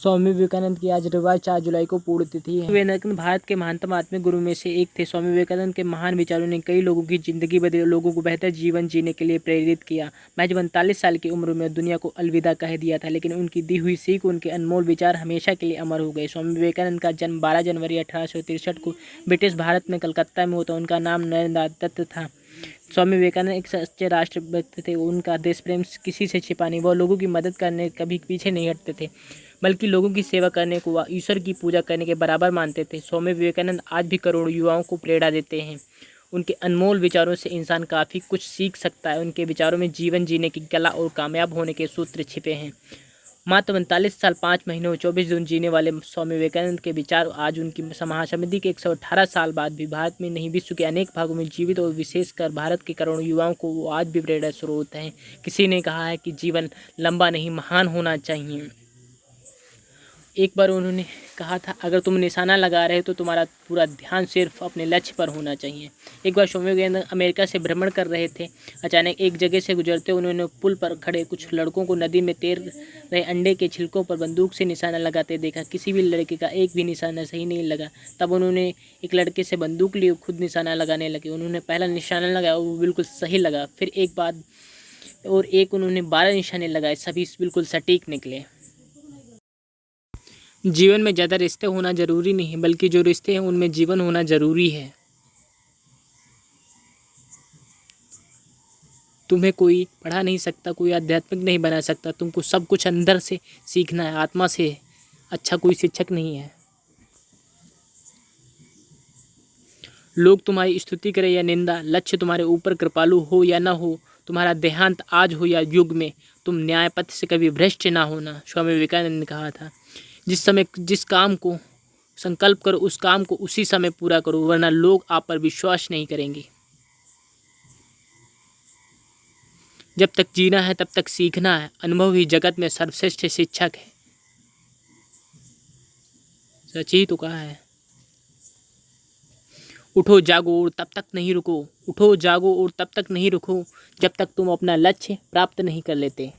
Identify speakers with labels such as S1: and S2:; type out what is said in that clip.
S1: स्वामी विवेकानंद की आज रविवार 4 जुलाई को पुण्यतिथि है। विवेकानंद भारत के महानतम आत्मिक गुरु में से एक थे। स्वामी विवेकानंद के महान विचारों ने कई लोगों की जिंदगी बदली, लोगों को बेहतर जीवन जीने के लिए प्रेरित किया। महज 45 साल की उम्र में दुनिया को अलविदा कह दिया था, लेकिन उनकी दी हुई सीख, उनके अनमोल विचार हमेशा के लिए अमर हो गए। स्वामी विवेकानंद का जन्म 12 जनवरी 1863 को ब्रिटिश भारत में कलकत्ता में होता। उनका नाम नरेंद्र दत्त था। स्वामी विवेकानंद एक सच्चे राष्ट्रभक्त थे। उनका देश प्रेम किसी से छिपा नहीं। वह लोगों की मदद करने कभी पीछे नहीं हटते थे, बल्कि लोगों की सेवा करने को वह ईश्वर की पूजा करने के बराबर मानते थे। स्वामी विवेकानंद आज भी करोड़ों युवाओं को प्रेरणा देते हैं। उनके अनमोल विचारों से इंसान काफ़ी कुछ सीख सकता है। उनके विचारों में जीवन जीने की कला और कामयाब होने के सूत्र छिपे हैं। मात्र 39 साल 5 महीने और 24 दिन जीने वाले स्वामी विवेकानंद के विचार आज उनकी महासमाधि के 118 साल बाद भी भारत में नहीं, विश्व के अनेक भागों में जीवित और विशेषकर भारत के करोड़ों युवाओं को वो आज भी प्रेरणा स्रोत हैं। किसी ने कहा है कि जीवन लंबा नहीं, महान होना चाहिए। एक बार उन्होंने कहा था, अगर तुम निशाना लगा रहे हो तो तुम्हारा पूरा ध्यान सिर्फ अपने लक्ष्य पर होना चाहिए। एक बार स्वामी विवेकानंद अमेरिका से भ्रमण कर रहे थे। अचानक एक जगह से गुजरते उन्होंने पुल पर खड़े कुछ लड़कों को नदी में तैर रहे अंडे के छिलकों पर बंदूक से निशाना लगाते देखा। किसी भी लड़के का एक भी निशाना सही नहीं लगा। तब उन्होंने एक लड़के से बंदूक ली और खुद निशाना लगाने लगे। उन्होंने पहला निशाना लगाया, वो बिल्कुल सही लगा। फिर एक बाद और एक उन्होंने 12 निशाने लगाए, सभी बिल्कुल सटीक निकले। जीवन में ज़्यादा रिश्ते होना ज़रूरी नहीं है, बल्कि जो रिश्ते हैं उनमें जीवन होना ज़रूरी है। तुम्हें कोई पढ़ा नहीं सकता, कोई आध्यात्मिक नहीं बना सकता। तुमको सब कुछ अंदर से सीखना है, आत्मा से। अच्छा कोई शिक्षक नहीं है। लोग तुम्हारी स्तुति करें या निंदा, लक्ष्य तुम्हारे ऊपर कृपालु हो या ना हो, तुम्हारा देहांत आज हो या युग में, तुम न्याय पथ से कभी भ्रष्ट ना होना। स्वामी विवेकानंद ने कहा था, जिस समय जिस काम को संकल्प करो उस काम को उसी समय पूरा करो, वरना लोग आप पर विश्वास नहीं करेंगे। जब तक जीना है तब तक सीखना है। अनुभव ही जगत में सर्वश्रेष्ठ शिक्षक है। सच ही तो कहा है। उठो जागो और तब तक नहीं रुको। उठो जागो और तब तक नहीं रुको जब तक तुम अपना लक्ष्य प्राप्त नहीं कर लेते।